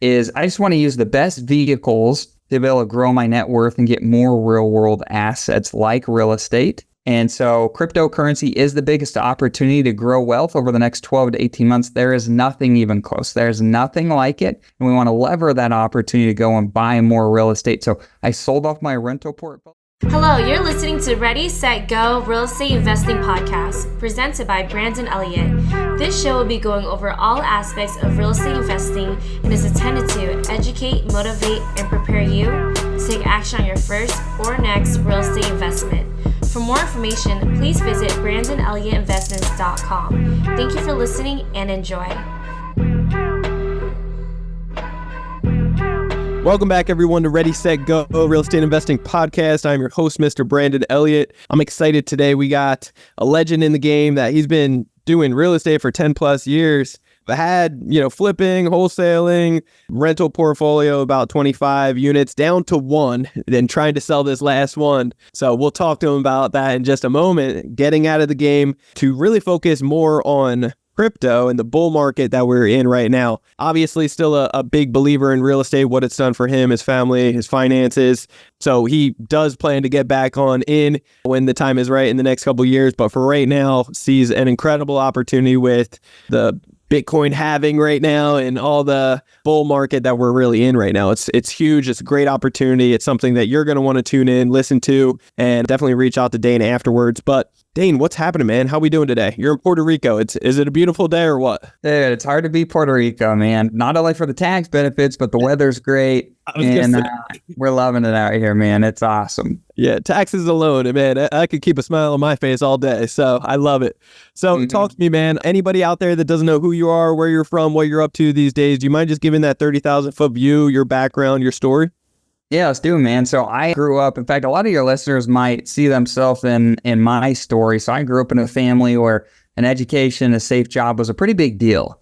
is I just want to use the best vehicles to be able to grow my net worth and get more real world assets like real estate. And so cryptocurrency is the biggest opportunity to grow wealth over the next 12 to 18 months. There is nothing even close. There's nothing like it. And we want to lever that opportunity to go and buy more real estate. So I sold off my rental portfolio. Hello, you're listening to Ready, Set, Go Real Estate Investing Podcast, presented by Brandon Elliott. This show will be going over all aspects of real estate investing and is intended to educate, motivate, and prepare you to take action on your first or next real estate investment. For more information, please visit BrandonElliottInvestments.com. Thank you for listening and enjoy. Welcome back, everyone, to Ready, Set, Go Real Estate Investing Podcast. I'm your host, Mr. Brandon Elliott. I'm excited today. We got a legend in the game that he's been doing real estate for 10 plus years. Had, flipping, wholesaling, rental portfolio, about 25 units down to one, then trying to sell this last one. So we'll talk to him about that in just a moment, getting out of the game to really focus more on crypto and the bull market that we're in right now. Obviously, still a big believer in real estate, what it's done for him, his family, his finances. So he does plan to get back on in when the time is right in the next couple of years. But for right now, sees an incredible opportunity with the Bitcoin halving right now and all the bull market that we're really in right now. It's huge. It's a great opportunity. It's something that you're going to want to tune in, listen to, and definitely reach out to Dane afterwards. But Dane, what's happening, man? How we doing today? You're in Puerto Rico. Is it a beautiful day or what? Dude, it's hard to beat Puerto Rico, man. Not only for the tax benefits, but the weather's great. And we're loving it out here, man. It's awesome. Yeah, taxes alone, man. I could keep a smile on my face all day. So I love it. So talk to me, man. Anybody out there that doesn't know who you are, where you're from, what you're up to these days, do you mind just giving that 30,000 foot view, your background, your story? Yeah, let's do it, man. So I grew up, in fact, a lot of your listeners might see themselves in my story. So I grew up in a family where an education, a safe job was a pretty big deal.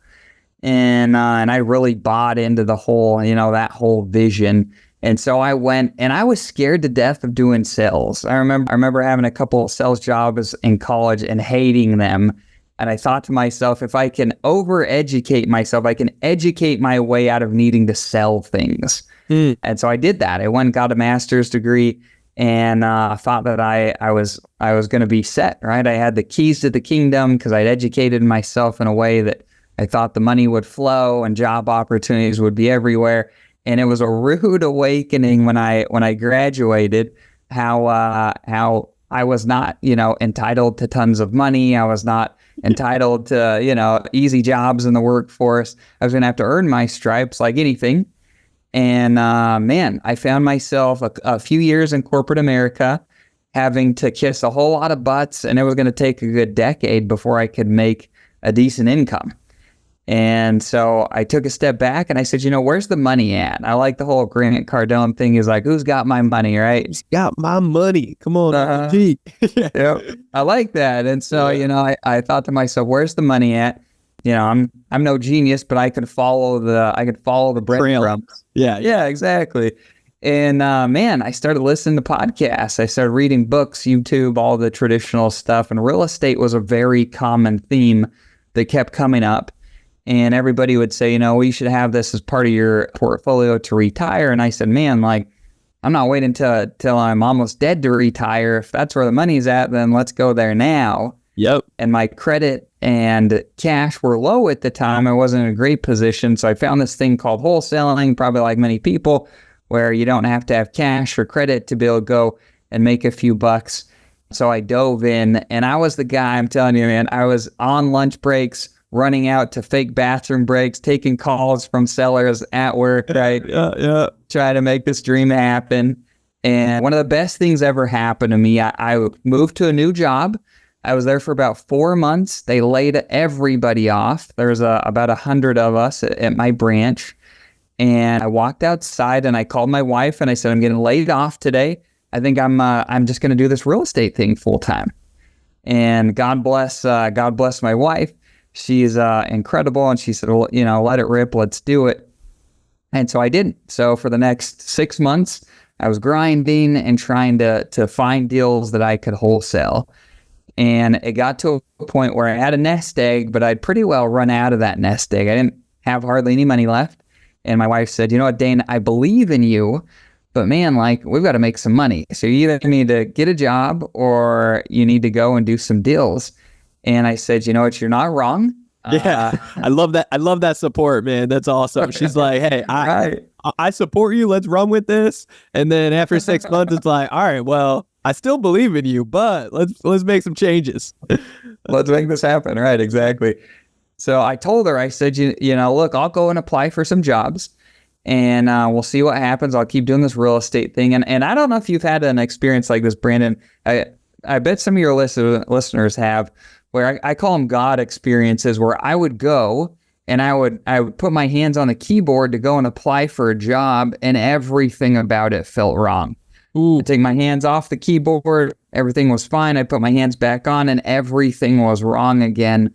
And I really bought into the whole, that whole vision. And so I went, and I was scared to death of doing sales. I remember having a couple of sales jobs in college and hating them. And I thought to myself, if I can over-educate myself, I can educate my way out of needing to sell things. And so I did that. I went and got a master's degree and thought that I was going to be set, right? I had the keys to the kingdom because I'd educated myself in a way that I thought the money would flow and job opportunities would be everywhere. And it was a rude awakening when I graduated, how I was not, entitled to tons of money. I was not entitled to, easy jobs in the workforce. I was going to have to earn my stripes like anything. And man, I found myself a few years in corporate America having to kiss a whole lot of butts, and it was going to take a good decade before I could make a decent income. And so I took a step back and I said, where's the money at? I like the whole Grant Cardone thing is like, who's got my money, right? Who's got my money? Come on. Yeah, I like that. And so, I thought to myself, where's the money at? I'm no genius, but I could follow the breadcrumbs. Yeah, exactly. And man, I started listening to podcasts. I started reading books, YouTube, all the traditional stuff. And real estate was a very common theme that kept coming up. And everybody would say, we should have this as part of your portfolio to retire. And I said, man, I'm not waiting till I'm almost dead to retire. If that's where the money's at, then let's go there now. Yep. And my credit and cash were low at the time. I wasn't in a great position. So I found this thing called wholesaling, probably like many people, where you don't have to have cash or credit to be able to go and make a few bucks. So I dove in, and I was the guy, I'm telling you, man, I was on lunch breaks, running out to fake bathroom breaks, taking calls from sellers at work, right? Yeah. Trying to make this dream happen. And one of the best things ever happened to me, I moved to a new job. I was there for about 4 months. They laid everybody off. There's about 100 of us at my branch. And I walked outside and I called my wife and I said, I'm getting laid off today. I think I'm just going to do this real estate thing full time. And God bless my wife. She's incredible. And she said, well, let it rip. Let's do it. And so I didn't. So for the next 6 months, I was grinding and trying to find deals that I could wholesale. And it got to a point where I had a nest egg, but I'd pretty well run out of that nest egg. I didn't have hardly any money left. And my wife said, you know what, Dane, I believe in you, but man, like, we've got to make some money. So you either need to get a job or you need to go and do some deals. And I said, you know what, you're not wrong. Yeah, I love that. I love that support, man. That's awesome. She's like, hey, I support you. Let's run with this. And then after 6 months, it's like, all right, well, I still believe in you, but let's make some changes. Let's make this happen. Right, exactly. So I told her, I said, you know, look, I'll go and apply for some jobs and we'll see what happens. I'll keep doing this real estate thing. And I don't know if you've had an experience like this, Brandon. I bet some of your listeners have, where I call them God experiences, where I would go and I would put my hands on the keyboard to go and apply for a job, and everything about it felt wrong. I'd take my hands off the keyboard, everything was fine. I put my hands back on and everything was wrong again.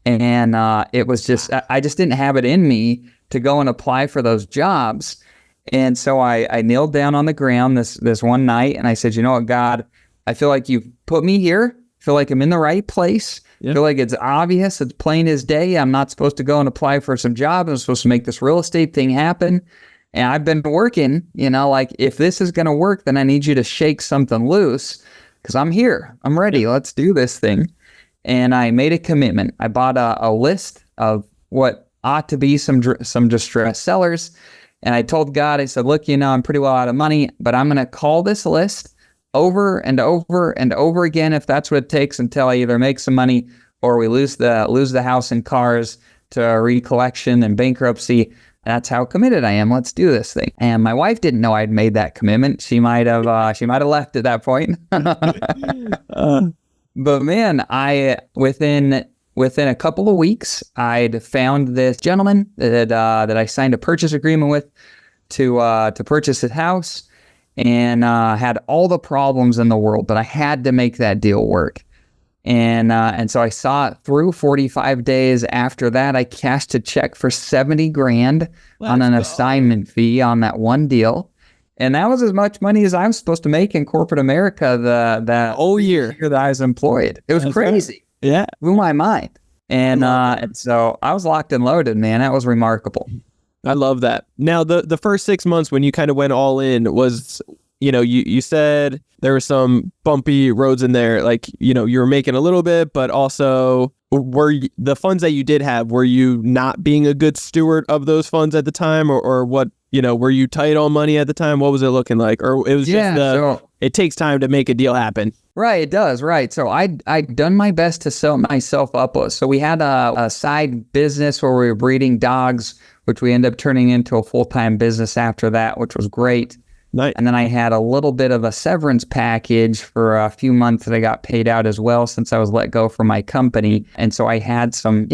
And it was just, I just didn't have it in me to go and apply for those jobs. And so I kneeled down on the ground this one night and I said, you know what, God, I feel like you've put me here. I feel like I'm in the right place. I feel like it's obvious. It's plain as day. I'm not supposed to go and apply for some job. I'm supposed to make this real estate thing happen. And I've been working, you know, like, if this is going to work, then I need you to shake something loose because I'm here. I'm ready. Let's do this thing. And I made a commitment. I bought a list of what ought to be some distressed sellers. And I told God, I said, look, you know, I'm pretty well out of money, but I'm going to call this list over and over and over again, if that's what it takes, until I either make some money or we lose the house and cars to recollection and bankruptcy. That's how committed I am. Let's do this thing. And my wife didn't know I'd made that commitment. She might have left at that point. But man, within a couple of weeks, I'd found this gentleman that I signed a purchase agreement with to purchase his house. And had all the problems in the world, but I had to make that deal work. And so I saw it through. 45 days after that, I cashed a check for $70,000 on an assignment fee on that one deal. And that was as much money as I was supposed to make in corporate America that whole year that I was employed. It was crazy. Right. Yeah. Blew my mind. And so I was locked and loaded, man. That was remarkable. I love that. Now, the first 6 months when you kind of went all in was, you know, you said there were some bumpy roads in there. Like, you know, you were making a little bit, but also the funds that you did have, were you not being a good steward of those funds at the time, or what, you know, were you tight on money at the time? What was it looking like? Or it was it takes time to make a deal happen. Right, it does. Right. So I'd done my best to set myself up. So we had a side business where we were breeding dogs, which we ended up turning into a full-time business after that, which was great. Nice. And then I had a little bit of a severance package for a few months that I got paid out as well, since I was let go from my company. And so I had some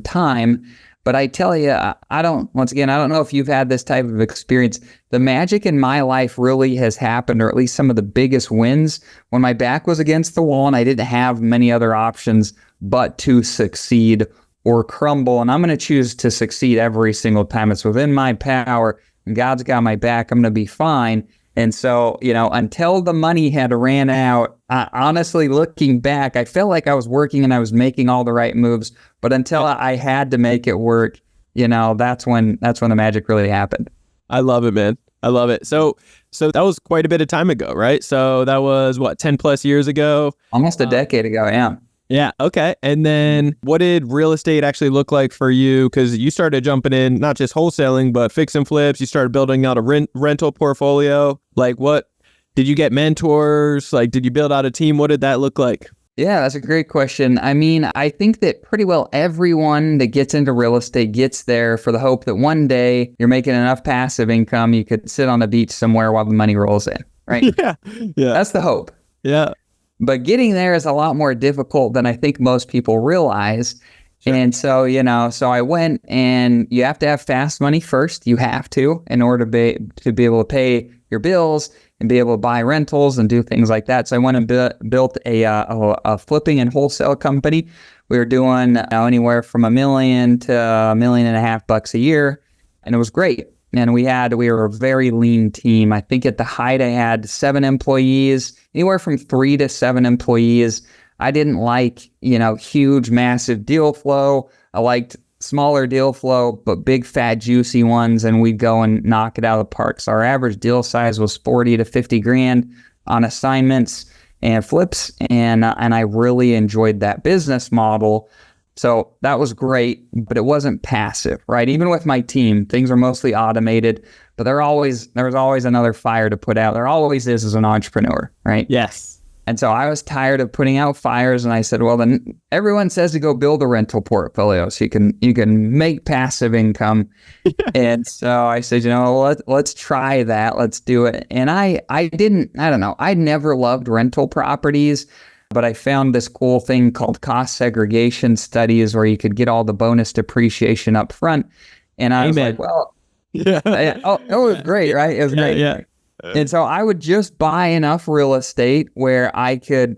time. But I tell you, I don't know if you've had this type of experience. The magic in my life really has happened, or at least some of the biggest wins, when my back was against the wall and I didn't have many other options but to succeed or crumble. And I'm going to choose to succeed every single time. It's within my power. God's got my back. I'm going to be fine. And so, you know, until the money had ran out, honestly, looking back, I felt like I was working and I was making all the right moves. But until I had to make it work, you know, that's when the magic really happened. I love it, man. I love it. So that was quite a bit of time ago, right? So that was 10 plus years ago? Almost a decade ago, yeah. Yeah. Okay. And then what did real estate actually look like for you? Because you started jumping in, not just wholesaling, but fix and flips. You started building out a rental portfolio. Like, what did you get mentors? Like, did you build out a team? What did that look like? Yeah, that's a great question. I mean, I think that pretty well everyone that gets into real estate gets there for the hope that one day you're making enough passive income you could sit on the beach somewhere while the money rolls in, right? Yeah. That's the hope. Yeah. But getting there is a lot more difficult than I think most people realize. Sure. And so, you know, I went, and you have to have fast money first. You have to, in order to be able to pay your bills and be able to buy rentals and do things like that. So I went and built a flipping and wholesale company. We were doing anywhere from $1 million to $1.5 million a year, and it was great. And we were a very lean team. I think at the height I had 7 employees, anywhere from 3 to 7 employees. I didn't like, you know, huge, massive deal flow. I liked smaller deal flow, but big, fat, juicy ones, and we'd go and knock it out of the park. So our average deal size was 40 to 50 grand on assignments and flips, and I really enjoyed that business model. So that was great, but it wasn't passive, right? Even with my team, things are mostly automated, but there was always another fire to put out. There always is as an entrepreneur, right? Yes. And so I was tired of putting out fires, and I said, well, then everyone says to go build a rental portfolio so you can make passive income. And so I said, let's try that. Let's do it. And I'd never loved rental properties, but I found this cool thing called cost segregation studies where you could get all the bonus depreciation up front. And I was like, well, it was great, right? It was great. Yeah. And so I would just buy enough real estate where I could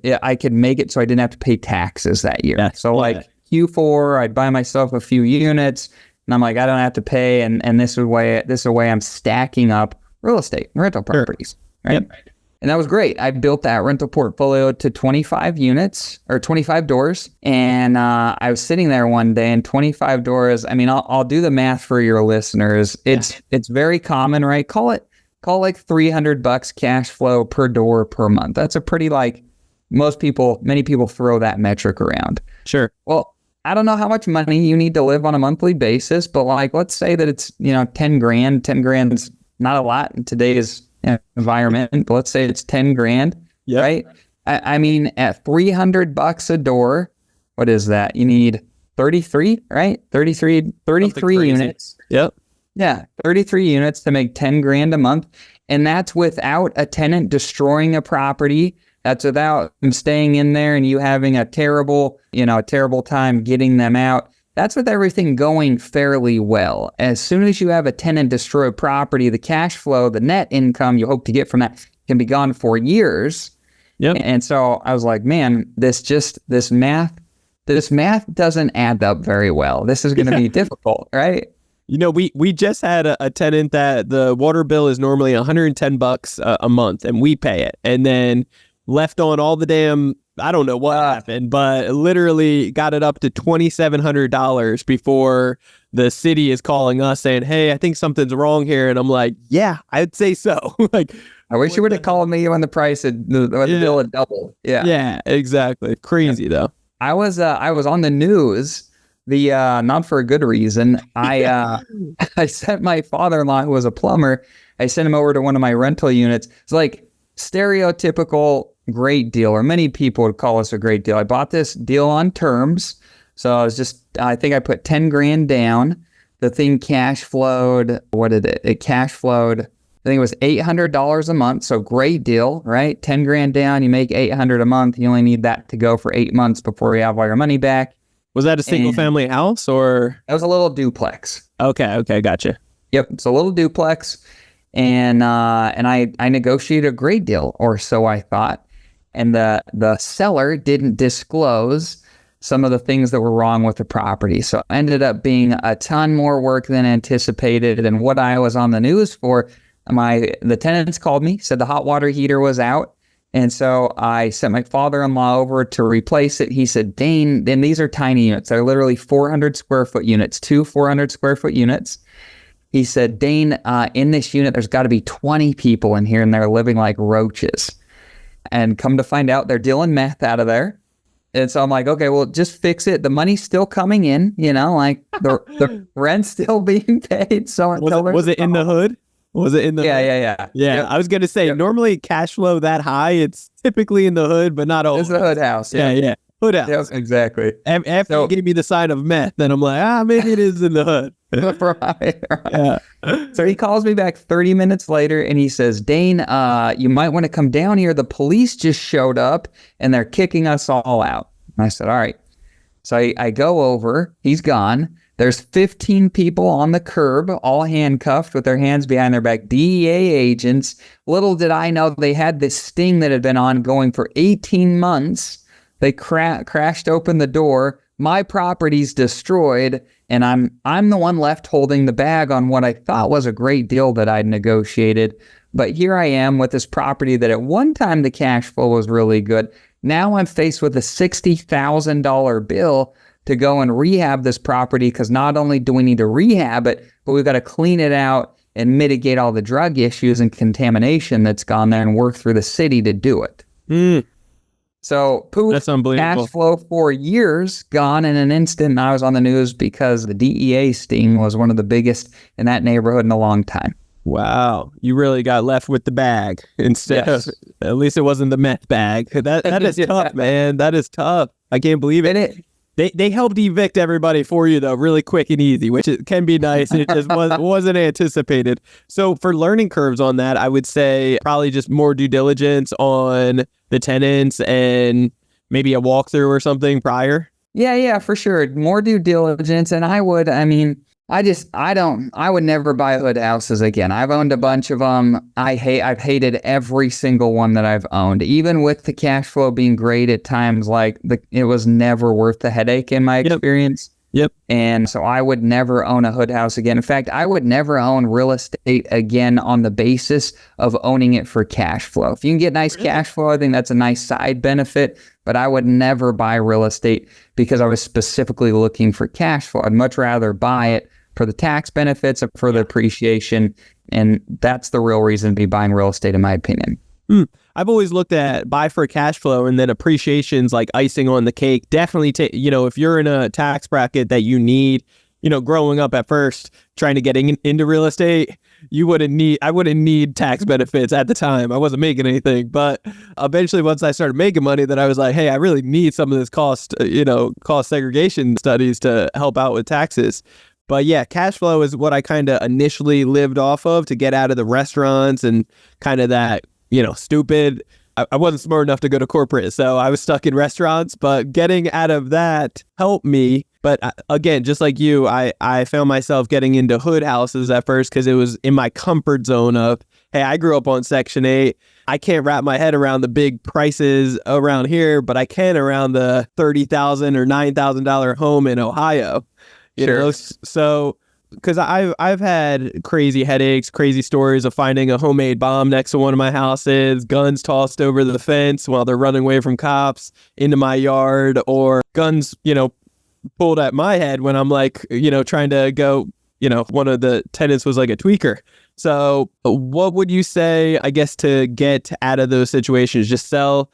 make it so I didn't have to pay taxes that year. Yeah. So like Q4, I'd buy myself a few units, and I'm like, I don't have to pay, and this is the way I'm stacking up real estate, rental properties, right? Yep. And that was great. I built that rental portfolio to 25 units or 25 doors, and I was sitting there one day, and 25 doors. I mean, I'll do the math for your listeners. It's very common, right? Call like $300 cash flow per door per month. That's a pretty many people throw that metric around. Sure. Well, I don't know how much money you need to live on a monthly basis, but let's say that it's, 10 grand. 10 grand's not a lot in today's environment, but let's say it's 10 grand, right? I mean, at $300 a door, what is that? You need 33, right? 33 units. Yep. Yeah, 33 units to make 10 grand a month. And that's without a tenant destroying a property. That's without them staying in there and you having a terrible time getting them out. That's with everything going fairly well. As soon as you have a tenant destroy a property, the cash flow, the net income you hope to get from that can be gone for years. Yep. And so I was like, man, this math doesn't add up very well. This is going to be difficult, right? We just had a tenant that the water bill is normally $110 a month, and we pay it, and then left on all the damn, I don't know what happened, but literally got it up to $2,700 before the city is calling us saying, hey, I think something's wrong here. And I'm like, yeah, I'd say so. I wish you would have called me when the price the bill had doubled. Yeah, exactly. Crazy though. I was on the news. Not for a good reason. I sent my father-in-law, who was a plumber, I sent him over to one of my rental units. It's like stereotypical great deal, or many people would call us a great deal. I bought this deal on terms. So I think I put 10 grand down. The thing cash flowed. What did it? It cash flowed, I think it was $800 a month. So great deal, right? 10 grand down, you make $800 a month. You only need that to go for 8 months before you have all your money back. Was that a single family house or? That was a little duplex. Okay, gotcha. Yep, it's a little duplex, and I negotiated a great deal, or so I thought, and the seller didn't disclose some of the things that were wrong with the property, so it ended up being a ton more work than anticipated. And what I was on the news for, the tenants called me, said the hot water heater was out. And so I sent my father-in-law over to replace it. He said, Dane, then these are tiny units. They're literally 400 square foot units, 2 400 square foot units. He said, Dane, in this unit, there's got to be 20 people in here and they're living like roaches. And come to find out, they're dealing meth out of there. And so I'm like, okay, well, just fix it. The money's still coming in, the rent's still being paid. So was it in the hood? Was it in the hood? Yeah. Yep. I was going to say, normally cash flow that high, it's typically in the hood, but not always. It's a hood house. Yeah. Hood house. Yes, exactly. After you gave me the sign of meth, then I'm like, maybe it is in the hood. Right. Yeah. So he calls me back 30 minutes later and he says, Dane, you might want to come down here. The police just showed up and they're kicking us all out. And I said, all right. So I go over, he's gone. There's 15 people on the curb, all handcuffed with their hands behind their back, DEA agents. Little did I know they had this sting that had been ongoing for 18 months. They crashed open the door. My property's destroyed, and I'm the one left holding the bag on what I thought was a great deal that I'd negotiated. But here I am with this property that at one time the cash flow was really good. Now I'm faced with a $60,000 bill to go and rehab this property, because not only do we need to rehab it, but we've got to clean it out and mitigate all the drug issues and contamination that's gone there and work through the city to do it. So poof, That's unbelievable. cash flow for years gone in an instant. And I was on the news because the DEA sting was one of the biggest in that neighborhood in a long time. Wow, you really got left with the bag instead of, at least it wasn't the meth bag. That is tough, man. That is tough. I can't believe it. They helped evict everybody for you, though, really quick and easy, which can be nice. It just wasn't anticipated. So for learning curves on that, I would say probably just more due diligence on the tenants and maybe a walkthrough or something prior. Yeah, for sure. More due diligence. And I would never buy hood houses again. I've owned a bunch of them. I've hated every single one that I've owned, even with the cash flow being great at times. It was never worth the headache in my experience. Yep. And so I would never own a hood house again. In fact, I would never own real estate again on the basis of owning it for cash flow. If you can get nice cash flow, I think that's a nice side benefit, but I would never buy real estate because I was specifically looking for cash flow. I'd much rather buy it for the tax benefits and for the appreciation. And that's the real reason to be buying real estate, in my opinion. I've always looked at buy for cash flow, and then appreciation's like icing on the cake. Definitely if you're in a tax bracket that you need, growing up at first, trying to get into real estate, I wouldn't need tax benefits at the time. I wasn't making anything, but eventually once I started making money, then I was like, hey, I really need some of this cost segregation studies to help out with taxes. But yeah, cash flow is what I kind of initially lived off of to get out of the restaurants and kind of that, stupid. I wasn't smart enough to go to corporate, so I was stuck in restaurants, but getting out of that helped me. But again, just like you, I found myself getting into hood houses at first because it was in my comfort zone of, hey, I grew up on Section 8. I can't wrap my head around the big prices around here, but I can around the $30,000 or $9,000 home in Ohio. Sure. So because I've had crazy headaches, crazy stories of finding a homemade bomb next to one of my houses, guns tossed over the fence while they're running away from cops into my yard, or guns, pulled at my head when I'm trying to go, one of the tenants was like a tweaker. So what would you say, I guess, to get out of those situations? Just sell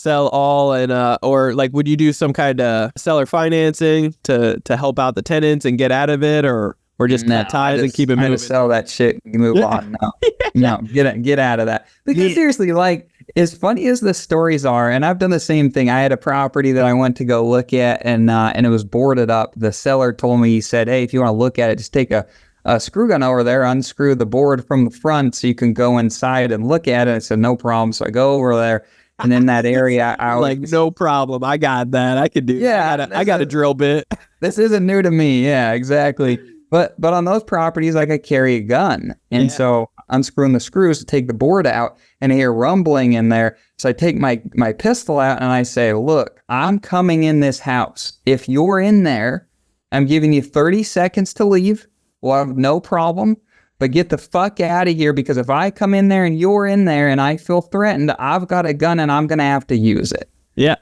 all, and or would you do some kind of seller financing to help out the tenants and get out of it, or just cut ties and keep it moving? Just sell that shit and move on. No, get out of that. Because seriously, as funny as the stories are, and I've done the same thing. I had a property that I went to go look at, and it was boarded up. The seller told me, he said, hey, if you want to look at it, just take a screw gun over there, unscrew the board from the front so you can go inside and look at it. I said, no problem. So I go over there. And in that area, I was no problem. I got that. I could do that. I got a drill bit. This isn't new to me. Yeah, exactly. But on those properties, I carry a gun. And so unscrewing the screws to take the board out, and I hear rumbling in there. So I take my pistol out and I say, look, I'm coming in this house. If you're in there, I'm giving you 30 seconds to leave. We'll have no problem. But get the fuck out of here, because if I come in there and you're in there and I feel threatened, I've got a gun and I'm going to have to use it. Yeah.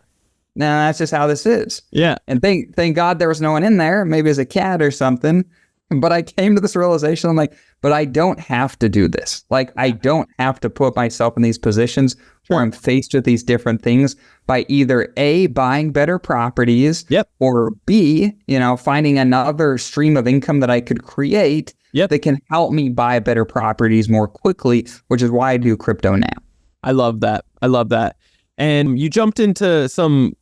Now, that's just how this is. Yeah. And thank God there was no one in there. Maybe as a cat or something. But I came to this realization. I'm like, but I don't have to do this. I don't have to put myself in these positions where I'm faced with these different things by either A, buying better properties, or B, finding another stream of income that I could create that can help me buy better properties more quickly, which is why I do crypto now. I love that. And you jumped into some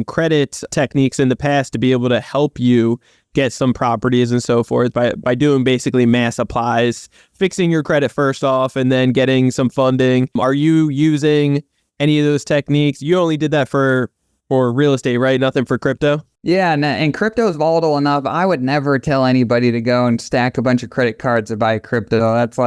credit techniques in the past to be able to help you get some properties and so forth by doing basically mass applies, fixing your credit first off, and then getting some funding. Are you using any of those techniques? You only did that for real estate, right? Nothing for crypto? Yeah, and crypto is volatile enough. I would never tell anybody to go and stack a bunch of credit cards to buy crypto. That's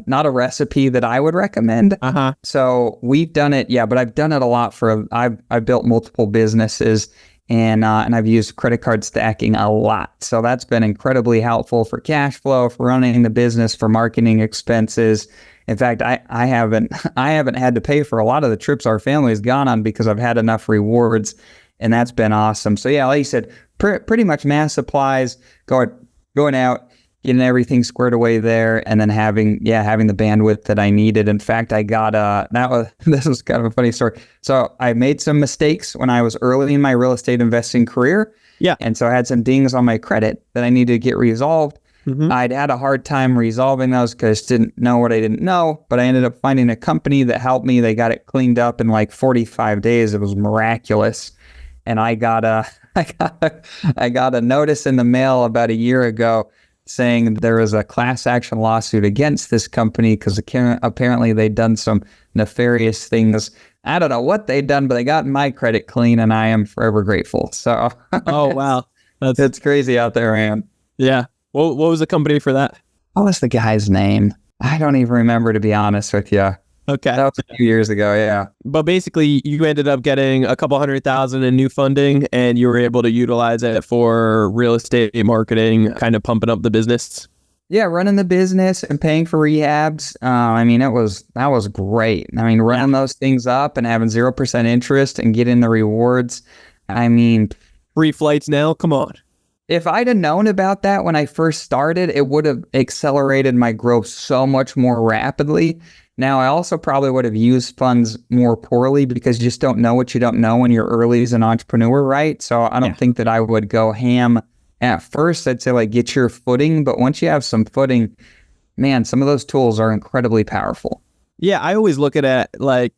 not a recipe that I would recommend. So we've done it, but I've done it a lot I've built multiple businesses, and I've used credit card stacking a lot. So that's been incredibly helpful for cash flow, for running the business, for marketing expenses. In fact, I haven't had to pay for a lot of the trips our family has gone on because I've had enough rewards. and that's been awesome. So yeah, like you said, pretty much mass supplies, going out, getting everything squared away there, and then having the bandwidth that I needed. In fact, I got this was kind of a funny story. So I made some mistakes when I was early in my real estate investing career. Yeah. And so I had some dings on my credit that I needed to get resolved. Mm-hmm. I'd had a hard time resolving those because I didn't know what I didn't know, but I ended up finding a company that helped me. They got it cleaned up in like 45 days. It was miraculous. And I got a notice in the mail about a year ago saying there was a class action lawsuit against this company because apparently they'd done some nefarious things. I don't know what they'd done, but they got my credit clean, and I am forever grateful. So, oh wow, it's crazy out there, man. Yeah. What was the company for that? What was the guy's name? I don't even remember, to be honest with you. Okay. That was a few years ago, yeah. But basically, you ended up getting a couple $100,000 in new funding, and you were able to utilize it for real estate marketing, kind of pumping up the business. Yeah, running the business and paying for rehabs. I mean, that was great. I mean, running those things up and having 0% interest and getting the rewards. I mean, free flights now. Come on. If I'd have known about that when I first started, it would have accelerated my growth so much more rapidly. Now, I also probably would have used funds more poorly because you just don't know what you don't know when you're early as an entrepreneur, right? So I don't think that I would go ham at first. I'd say like get your footing, but once you have some footing, man, some of those tools are incredibly powerful. Yeah, I always look at it like,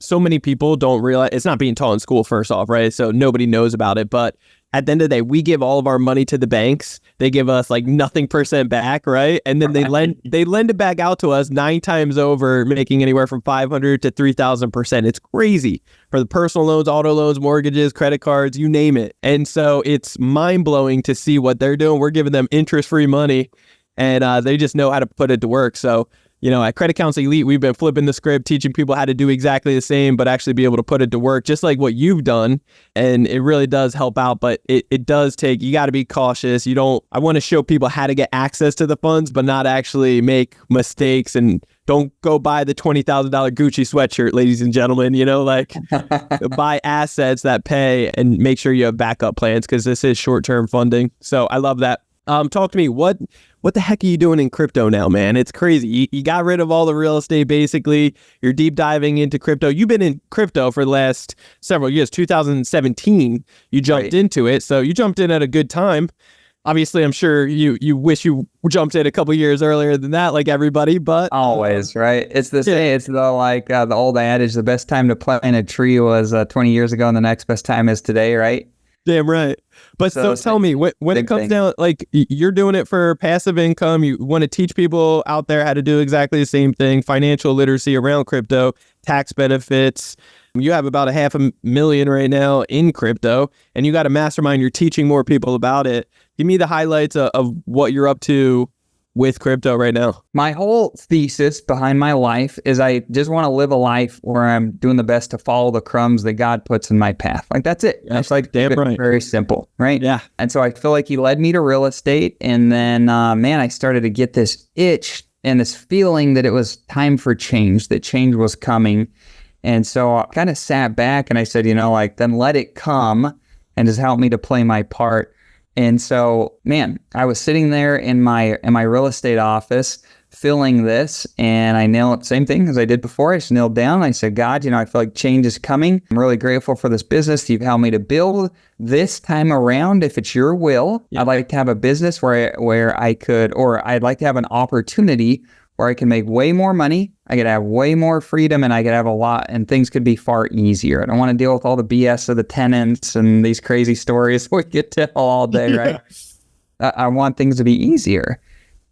so many people don't realize it's not being taught in school, first off, right? So nobody knows about it, but at the end of the day, we give all of our money to the banks. They give us like nothing % back, right? And then they lend it back out to us 9 times over, making anywhere from 500 to 3,000%. It's crazy for the personal loans, auto loans, mortgages, credit cards, you name it. And so it's mind blowing to see what they're doing. We're giving them interest-free money, and they just know how to put it to work. So, at Credit Counsel Elite, we've been flipping the script, teaching people how to do exactly the same, but actually be able to put it to work, just like what you've done. And it really does help out, but it does take, you got to be cautious. I want to show people how to get access to the funds, but not actually make mistakes, and don't go buy the $20,000 Gucci sweatshirt, ladies and gentlemen, buy assets that pay and make sure you have backup plans, because this is short-term funding. So I love that. Talk to me. What the heck are you doing in crypto now, man? It's crazy. You got rid of all the real estate, basically. You're deep diving into crypto. You've been in crypto for the last several years. 2017, you jumped into it. So you jumped in at a good time. Obviously, I'm sure you wish you jumped in a couple years earlier than that, like everybody, but... Always, right? It's the same. It's the old adage, the best time to plant a tree was 20 years ago, and the next best time is today, right? Damn right. But so tell me, when it comes down, like, you're doing it for passive income, you want to teach people out there how to do exactly the same thing, financial literacy around crypto, tax benefits. You have about $500,000 right now in crypto, and you got a mastermind. You're teaching more people about it. Give me the highlights of what you're up to with crypto right now. My whole thesis behind my life is I just want to live a life where I'm doing the best to follow the crumbs that God puts in my path. Like, that's it. Yeah, it's like damn right. Very simple, right? Yeah. And so I feel like he led me to real estate, and then, I started to get this itch and this feeling that it was time for change, that change was coming. And so I kind of sat back and I said, then let it come and just help me to play my part. And so, I was sitting there in my real estate office feeling this, and I nailed the same thing as I did before. I just knelt down. I said, God, I feel like change is coming. I'm really grateful for this business you've helped me to build this time around. If it's your will, I'd like to have a business where I could, or I'd like to have an opportunity where I can make way more money, I could have way more freedom, and I could have a lot, and things could be far easier. I don't want to deal with all the BS of the tenants and these crazy stories we get to all day, right? I want things to be easier.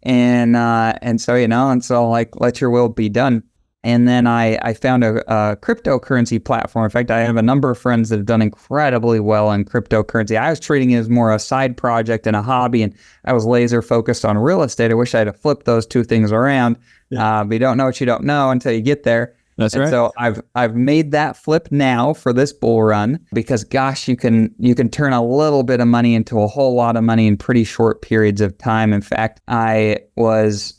And so let your will be done. And then I found a cryptocurrency platform. In fact, I have a number of friends that have done incredibly well in cryptocurrency. I was treating it as more a side project and a hobby, and I was laser focused on real estate. I wish I'd have flipped those two things around. Yeah. But you don't know what you don't know until you get there. That's right. So I've made that flip now for this bull run, because gosh, you can turn a little bit of money into a whole lot of money in pretty short periods of time. In fact, I was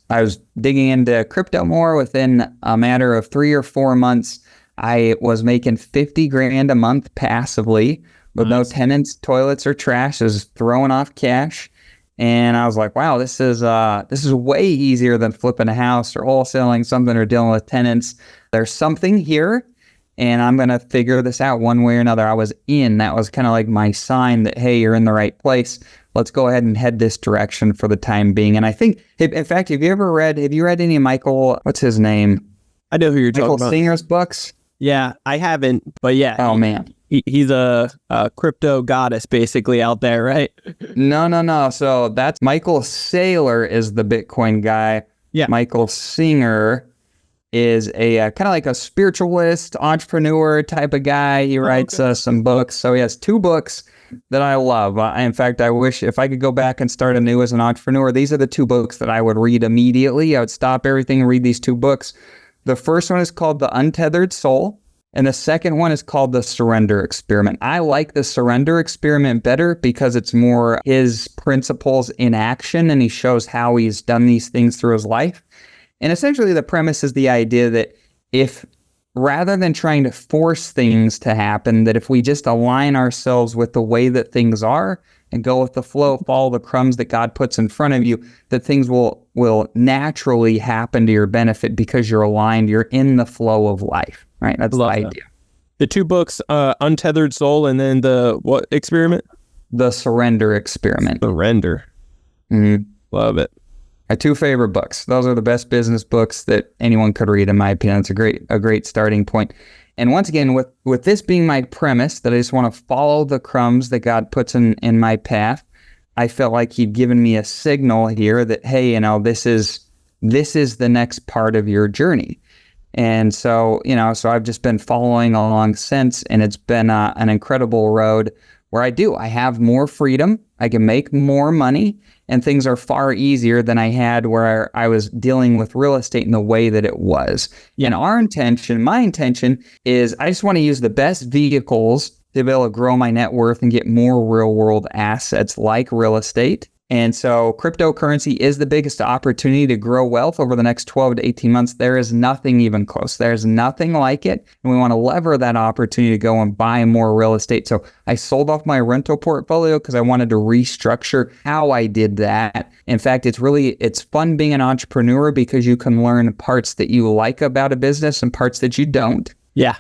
digging into crypto more. Within a matter of 3 or 4 months, I was making $50,000 a month passively with no tenants, toilets, or trash. It was throwing off cash. And I was like, wow, this is way easier than flipping a house or wholesaling something or dealing with tenants. There's something here, and I'm going to figure this out one way or another. I was in. That was kind of like my sign that, hey, you're in the right place. Let's go ahead and head this direction for the time being. And I think, in fact, have you read any of Michael, what's his name? I know who you're talking about. Michael Singer's books? Yeah, I haven't, but yeah. Oh, man. He's a crypto goddess basically out there, right? No. So that's Michael Saylor is the Bitcoin guy. Yeah. Michael Singer is a kind of like a spiritualist, entrepreneur type of guy. He writes some books. So he has 2 books that I love. In fact, I wish if I could go back and start anew as an entrepreneur, these are the 2 books that I would read immediately. I would stop everything and read these 2 books. The first one is called The Untethered Soul. And the second one is called The Surrender Experiment. I like The Surrender Experiment better because it's more his principles in action, and he shows how he's done these things through his life. And essentially the premise is the idea that if, rather than trying to force things to happen, that if we just align ourselves with the way that things are and go with the flow, follow the crumbs that God puts in front of you, that things will naturally happen to your benefit because you're aligned, you're in the flow of life. Right, that's the idea. The 2 books, Untethered Soul, and then the what experiment? The Surrender Experiment. Surrender. Mm-hmm. Love it. My 2 favorite books. Those are the best business books that anyone could read, in my opinion. It's a great starting point. And once again, with this being my premise, that I just want to follow the crumbs that God puts in my path, I felt like he'd given me a signal here that, hey, this is the next part of your journey. And so, so I've just been following along since, and it's been an incredible road where I have more freedom, I can make more money, and things are far easier than I had where I was dealing with real estate in the way that it was. And my intention is I just want to use the best vehicles to be able to grow my net worth and get more real world assets like real estate. And so cryptocurrency is the biggest opportunity to grow wealth over the next 12 to 18 months. There is nothing even close. There's nothing like it. And we want to lever that opportunity to go and buy more real estate. So I sold off my rental portfolio because I wanted to restructure how I did that. In fact, it's fun being an entrepreneur because you can learn parts that you like about a business and parts that you don't. Yeah.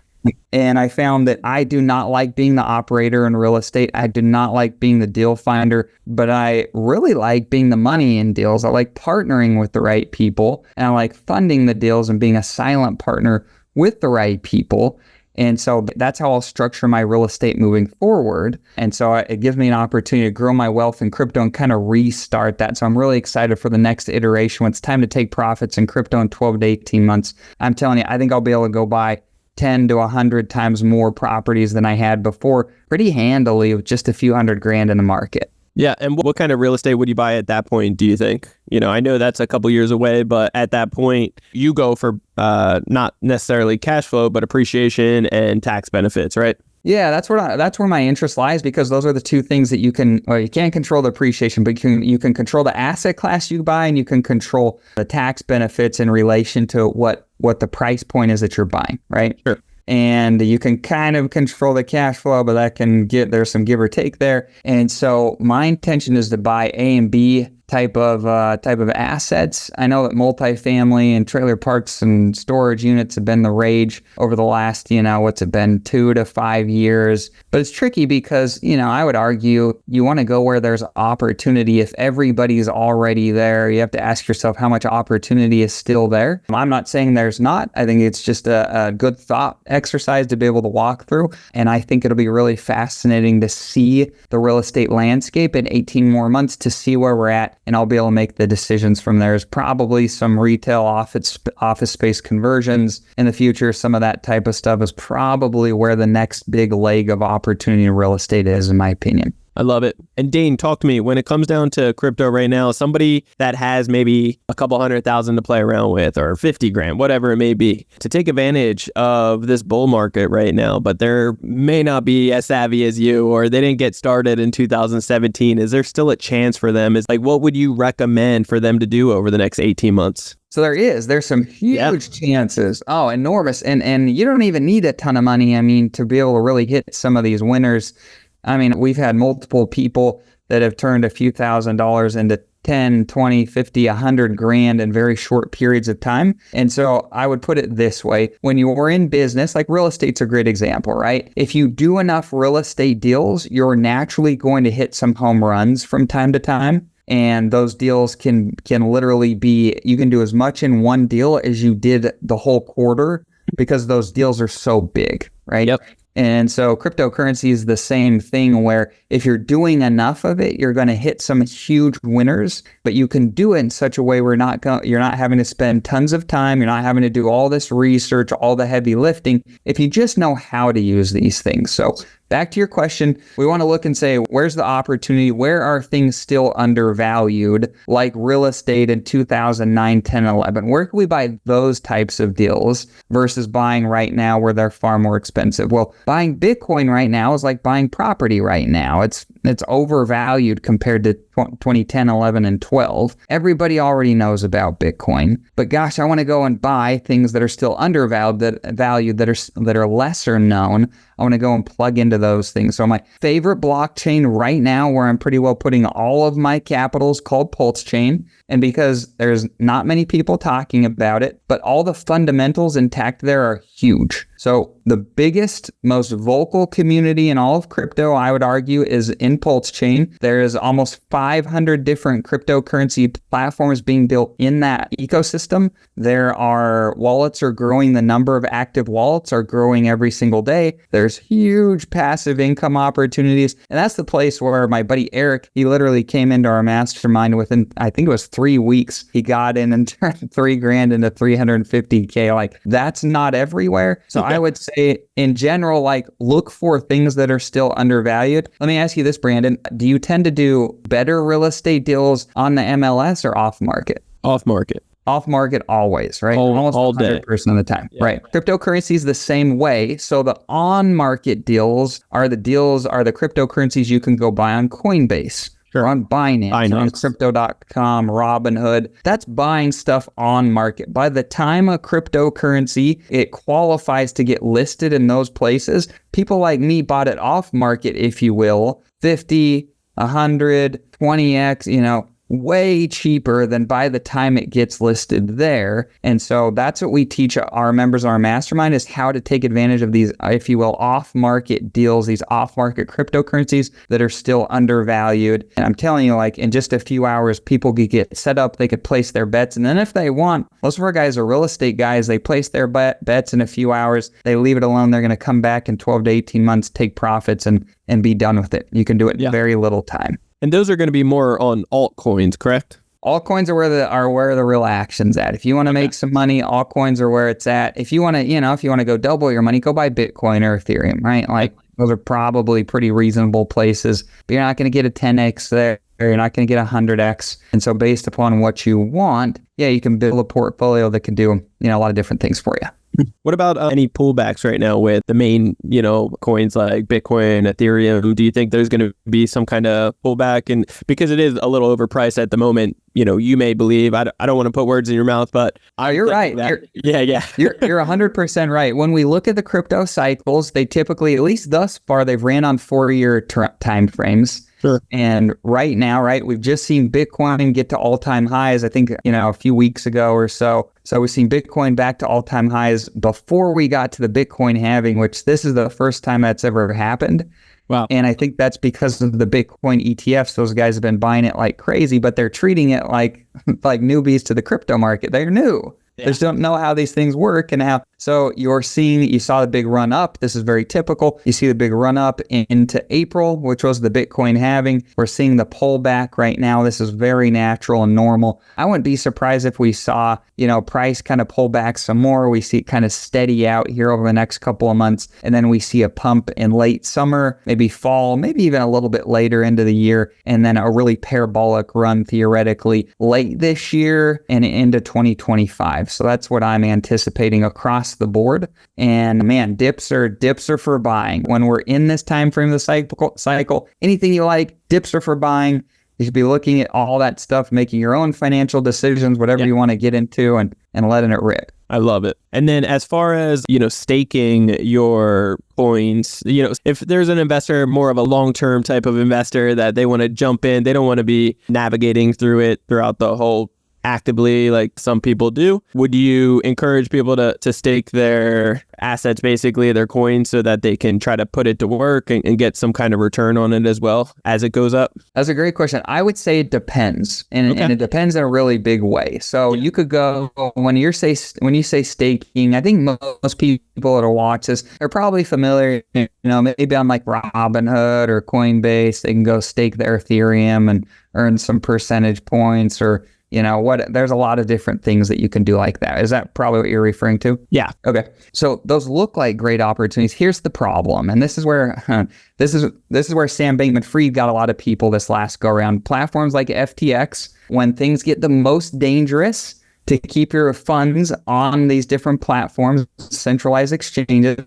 And I found that I do not like being the operator in real estate. I do not like being the deal finder, but I really like being the money in deals. I like partnering with the right people, and I like funding the deals and being a silent partner with the right people. And so that's how I'll structure my real estate moving forward. And so it gives me an opportunity to grow my wealth in crypto and kind of restart that. So I'm really excited for the next iteration. When it's time to take profits in crypto in 12 to 18 months, I'm telling you, I think I'll be able to go buy 10 to 100 times more properties than I had before pretty handily with just a few $100,000 in the market. Yeah. And what kind of real estate would you buy at that point, do you think? I know that's a couple years away, but at that point, you go for not necessarily cash flow, but appreciation and tax benefits, right? Yeah, that's where my interest lies, because those are the 2 things that you can't control the appreciation, but you can control the asset class you buy, and you can control the tax benefits in relation to what the price point is that you're buying, right? Sure. And you can kind of control the cash flow, but there's some give or take there. And so my intention is to buy A and B type of assets. I know that multifamily and trailer parks and storage units have been the rage over the last, what's it been, 2 to 5 years. But it's tricky because, I would argue you want to go where there's opportunity. If everybody's already there, you have to ask yourself how much opportunity is still there. I'm not saying there's not. I think it's just a good thought exercise to be able to walk through. And I think it'll be really fascinating to see the real estate landscape in 18 more months to see where we're at. And I'll be able to make the decisions from there. There's probably some retail office space conversions in the future. Some of that type of stuff is probably where the next big leg of opportunity in real estate is, in my opinion. I love it. And Dane, talk to me. When it comes down to crypto right now, somebody that has maybe a couple $100,000 to play around with, or 50 grand, whatever it may be, to take advantage of this bull market right now, but they may not be as savvy as you, or they didn't get started in 2017. Is there still a chance for them? What would you recommend for them to do over the next 18 months? So there's some huge chances. Oh, enormous. And you don't even need a ton of money, to be able to really hit some of these winners. I mean, we've had multiple people that have turned a few $1,000s into 10, 20, 50, 100 grand in very short periods of time. And so I would put it this way. When you're in business, like real estate's a great example, right? If you do enough real estate deals, you're naturally going to hit some home runs from time to time. And those deals can literally be, you can do as much in one deal as you did the whole quarter because those deals are so big, right? Yep. And so cryptocurrency is the same thing where if you're doing enough of it, you're going to hit some huge winners, but you can do it in such a way where you're not having to spend tons of time. You're not having to do all this research, all the heavy lifting, if you just know how to use these things. So back to your question, we want to look and say, where's the opportunity? Where are things still undervalued, like real estate in 2009, 10, 11? Where can we buy those types of deals versus buying right now where they're far more expensive? Well, buying Bitcoin right now is like buying property right now. It's overvalued compared to 2010, 11, and 12. Everybody already knows about Bitcoin, but gosh, I want to go and buy things that are still undervalued, that are lesser known. I want to go and plug into those things. So my favorite blockchain right now, where I'm pretty well putting all of my capital, is called Pulse Chain. And because there's not many people talking about it, but all the fundamentals intact there are huge. So the biggest, most vocal community in all of crypto, I would argue, is in Pulse Chain. There is almost 500 different cryptocurrency platforms being built in that ecosystem. There are wallets are growing. The number of active wallets are growing every single day. There's huge passive income opportunities. And that's the place where my buddy Eric, he literally came into our mastermind within, I think it was 3 weeks. He got in and turned $3,000 into $350K. Like, that's not everywhere. So I would say in general, like, look for things that are still undervalued. Let me ask you this, Brandon. Do you tend to do better real estate deals on the MLS or off market? Off market. Off market always, right? Almost all 100% of the time, yeah. Right? Cryptocurrency is the same way. So the on market deals are the cryptocurrencies you can go buy on Coinbase. Sure. Or on Binance, on Crypto.com, Robinhood. That's buying stuff on market. By the time a cryptocurrency, it qualifies to get listed in those places, people like me bought it off market, if you will, 50, 100, 20x, way cheaper than by the time it gets listed there. And so that's what we teach our members of our mastermind, is how to take advantage of these, if you will, off-market deals, these off-market cryptocurrencies that are still undervalued. And I'm telling you, like, in just a few hours, people could get set up, they could place their bets. And then if they want, most of our guys are real estate guys, they place their bets in a few hours, they leave it alone, they're going to come back in 12 to 18 months, take profits and be done with it. You can do it in very little time. And those are going to be more on altcoins, correct? Altcoins are where the real action's at. If you want to make some money, altcoins are where it's at. If you want to, if you want to go double your money, go buy Bitcoin or Ethereum, right? Like, those are probably pretty reasonable places, but you're not going to get a 10x there. You're not going to get a 100x. And so based upon what you want, you can build a portfolio that can do, a lot of different things for you. What about any pullbacks right now with the main, coins like Bitcoin, Ethereum? Do you think there's going to be some kind of pullback? And because it is a little overpriced at the moment, you may believe, I don't want to put words in your mouth, but you're right. You're 100% right. When we look at the crypto cycles, they typically, at least thus far, they've ran on 4-year time frames. Sure. And right now, we've just seen Bitcoin get to all-time highs, I think, a few weeks ago or so. So we've seen Bitcoin back to all-time highs before we got to the Bitcoin halving, which this is the first time that's ever happened. Wow. And I think that's because of the Bitcoin ETFs. Those guys have been buying it like crazy, but they're treating it like newbies to the crypto market. They're new. They just don't know how these things work and how. So you saw the big run up. This is very typical. You see the big run up into April, which was the Bitcoin halving. We're seeing the pullback right now. This is very natural and normal. I wouldn't be surprised if we saw, price kind of pull back some more. We see it kind of steady out here over the next couple of months. And then we see a pump in late summer, maybe fall, maybe even a little bit later into the year. And then a really parabolic run theoretically late this year and into 2025. So that's what I'm anticipating across the board. And man, dips are for buying. When we're in this time frame of the cycle, anything you like, dips are for buying. You should be looking at all that stuff, making your own financial decisions, whatever you want to get into, and letting it rip. I love it. And then as far as, staking your coins, if there's an investor, more of a long-term type of investor that they want to jump in, they don't want to be navigating through it throughout the whole actively like some people do. Would you encourage people to stake their assets, basically their coins, so that they can try to put it to work and get some kind of return on it as well as it goes up? That's a great question. I would say it depends, and it depends in a really big way. So you could go, when you say staking, I think most people that'll watch this are probably familiar, maybe on like Robinhood or Coinbase, they can go stake their Ethereum and earn some percentage points, or there's a lot of different things that you can do like that. Is that probably what you're referring to? Yeah. Okay. So those look like great opportunities. Here's the problem. And this is where Sam Bankman-Fried got a lot of people this last go around. Platforms like FTX, when things get the most dangerous to keep your funds on these different platforms, centralized exchanges,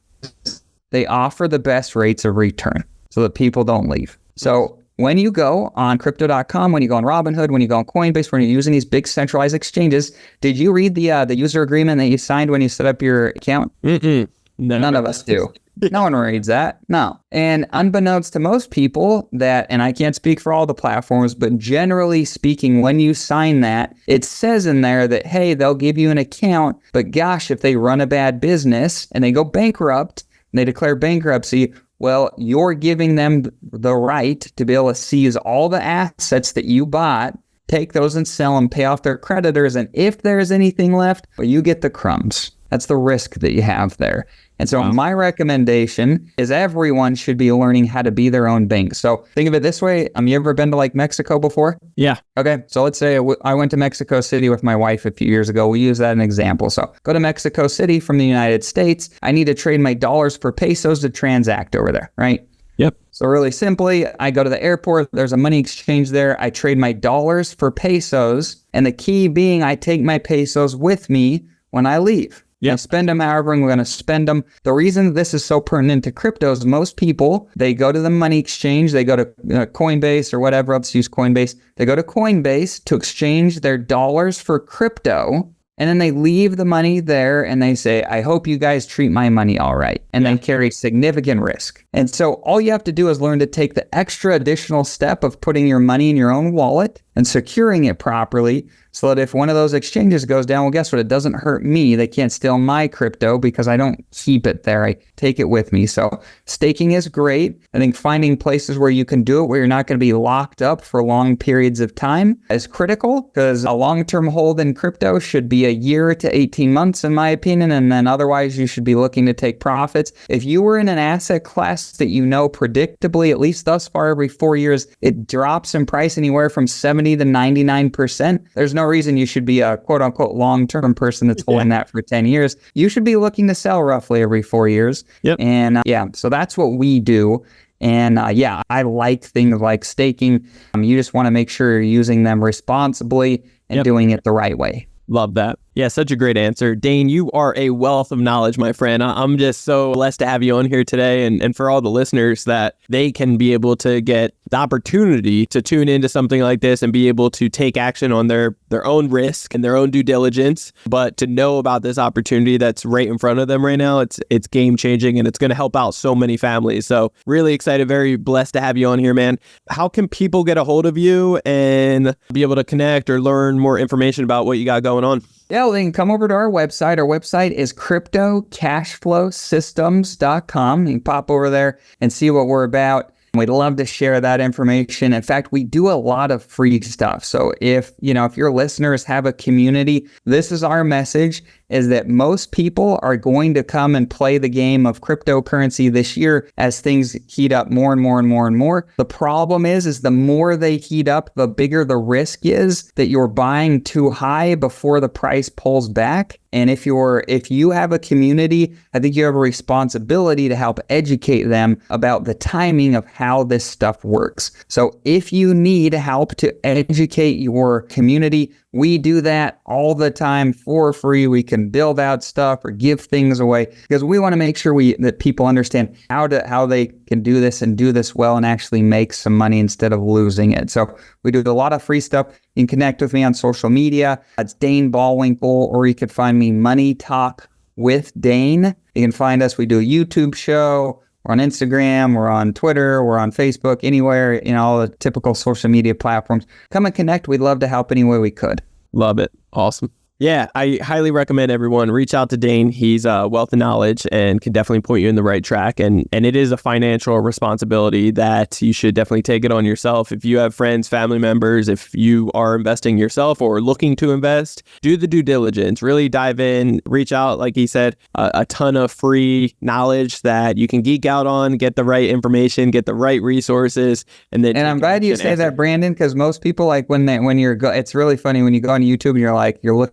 they offer the best rates of return so that people don't leave. So when you go on crypto.com, when you go on Robinhood, when you go on Coinbase, when you're using these big centralized exchanges, did you read the user agreement that you signed when you set up your account? None of us do. No one reads that. No. And unbeknownst to most people and I can't speak for all the platforms, but generally speaking, when you sign that, it says in there that, hey, they'll give you an account, but gosh, if they run a bad business and they go bankrupt and they declare bankruptcy, well, you're giving them the right to be able to seize all the assets that you bought, take those and sell them, pay off their creditors, and if there's anything left, well, you get the crumbs. That's the risk that you have there. And so my recommendation is everyone should be learning how to be their own bank. So think of it this way. You ever been to like Mexico before? Yeah. Okay. So let's say I went to Mexico City with my wife a few years ago. We use that as an example. So go to Mexico City from the United States. I need to trade my dollars for pesos to transact over there, right? Yep. So really simply, I go to the airport. There's a money exchange there. I trade my dollars for pesos. And the key being I take my pesos with me when I leave. I spend them however I'm going to spend them. The reason this is so pertinent to crypto is most people, they go to the money exchange, they go to Coinbase or whatever else, use Coinbase. They go to Coinbase to exchange their dollars for crypto, and then they leave the money there and they say, I hope you guys treat my money all right. And they carry significant risk. And so all you have to do is learn to take the extra additional step of putting your money in your own wallet and securing it properly, so that if one of those exchanges goes down, well, guess what? It doesn't hurt me. They can't steal my crypto because I don't keep it there. I take it with me. So staking is great. I think finding places where you can do it, where you're not going to be locked up for long periods of time, is critical, because a long-term hold in crypto should be a year to 18 months, in my opinion. And then otherwise, you should be looking to take profits. If you were in an asset class that predictably, at least thus far, every 4 years, it drops in price anywhere from 70 to 99%. There's no reason you should be a quote unquote long-term person that's holding that for 10 years. You should be looking to sell roughly every 4 years. Yep. And so that's what we do. And I like things like staking. You just want to make sure you're using them responsibly and doing it the right way. Love that. Yeah, such a great answer. Dane, you are a wealth of knowledge, my friend. I'm just so blessed to have you on here today, and for all the listeners, that they can be able to get the opportunity to tune into something like this and be able to take action on their own risk and their own due diligence, but to know about this opportunity that's right in front of them right now. It's game changing, and it's going to help out so many families. So really excited, very blessed to have you on here, man. How can people get a hold of you and be able to connect or learn more information about what you got going on? Yeah, well, they can come over to our website. Our website is cryptocashflowsystems.com. You can pop over there and see what we're about. We'd love to share that information. In fact, we do a lot of free stuff. So if your listeners have a community, this is our message, is that most people are going to come and play the game of cryptocurrency this year as things heat up more and more and more and more. The problem is the more they heat up, the bigger the risk is that you're buying too high before the price pulls back. And if you have a community, I think you have a responsibility to help educate them about the timing of how this stuff works. So if you need help to educate your community, We do that all the time for free. We can build out stuff or give things away because we want to make sure that people understand how they can do this and do this well and actually make some money instead of losing it. So we do a lot of free stuff. You can connect with me on social media. That's Dane Bollwinkel, or you could find me Money Talk with Dane. You can find us. We do a YouTube show. We're on Instagram, we're on Twitter, we're on Facebook, anywhere, all the typical social media platforms. Come and connect. We'd love to help any way we could. Love it. Awesome. Yeah, I highly recommend everyone reach out to Dane. He's a wealth of knowledge and can definitely point you in the right track. And it is a financial responsibility that you should definitely take it on yourself. If you have friends, family members, if you are investing yourself or looking to invest, do the due diligence. Really dive in, reach out, like he said, a ton of free knowledge that you can geek out on, get the right information, get the right resources. And I'm glad you say that, Brandon, because most people, like it's really funny when you go on YouTube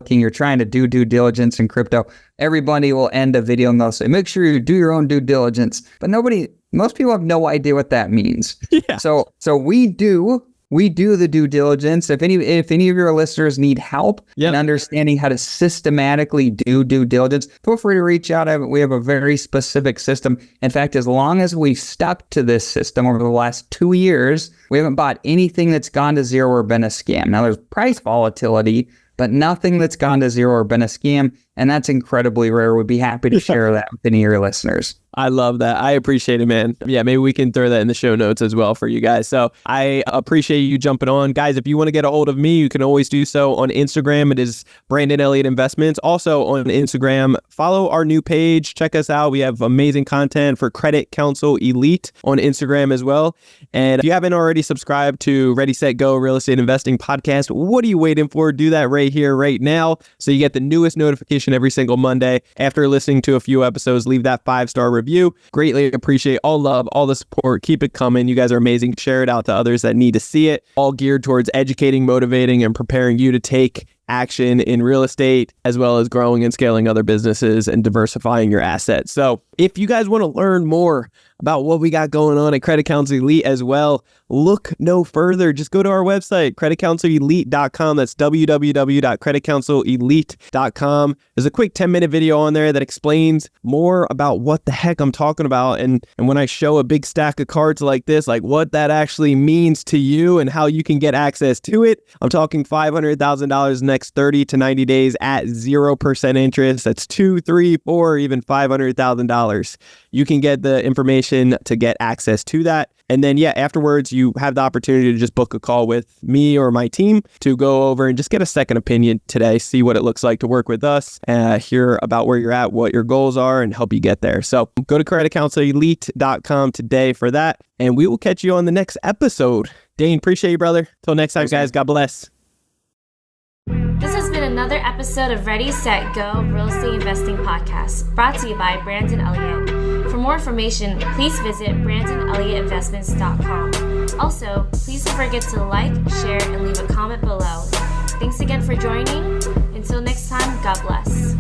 and you're trying to do due diligence in crypto. Everybody will end a video and they'll say, make sure you do your own due diligence. But most people have no idea what that means. Yeah. So we do the due diligence. If any of your listeners need help in understanding how to systematically do due diligence, feel free to reach out. We have a very specific system. In fact, as long as we've stuck to this system over the last 2 years, we haven't bought anything that's gone to zero or been a scam. Now, there's price volatility, but nothing that's gone to zero or been a scam. And that's incredibly rare. We'd be happy to share that with any of your listeners. I love that. I appreciate it, man. Yeah, maybe we can throw that in the show notes as well for you guys. So I appreciate you jumping on. Guys, if you want to get a hold of me, you can always do so on Instagram. It is Brandon Elliott Investments. Also on Instagram, follow our new page. Check us out. We have amazing content for Credit Counsel Elite on Instagram as well. And if you haven't already subscribed to Ready, Set, Go Real Estate Investing Podcast, what are you waiting for? Do that right here, right now. So you get the newest notification every single Monday. After listening to a few episodes, leave that 5-star review. Greatly appreciate all love, all the support. Keep it coming. You guys are amazing. Share it out to others that need to see it. All geared towards educating, motivating, and preparing you to take action in real estate, as well as growing and scaling other businesses and diversifying your assets. So if you guys want to learn more about what we got going on at Credit Counsel Elite as well, look no further. Just go to our website, creditcounselelite.com. That's www.creditcounselelite.com. There's a quick 10-minute video on there that explains more about what the heck I'm talking about. And when I show a big stack of cards like this, like what that actually means to you and how you can get access to it. I'm talking $500,000 next 30 to 90 days at 0% interest. That's $2, $3, $4, even $500,000. You can get the information to get access to that. And then, afterwards, you have the opportunity to just book a call with me or my team to go over and just get a second opinion today, see what it looks like to work with us, hear about where you're at, what your goals are, and help you get there. So go to creditcounselelite.com today for that, and we will catch you on the next episode. Dane, appreciate you, brother. Till next time, guys. God bless. This has been another episode of Ready, Set, Go Real Estate Investing Podcast, brought to you by Brandon Elliott. For more information, please visit BrandonElliottInvestments.com. Also, please don't forget to like, share, and leave a comment below. Thanks again for joining. Until next time, God bless.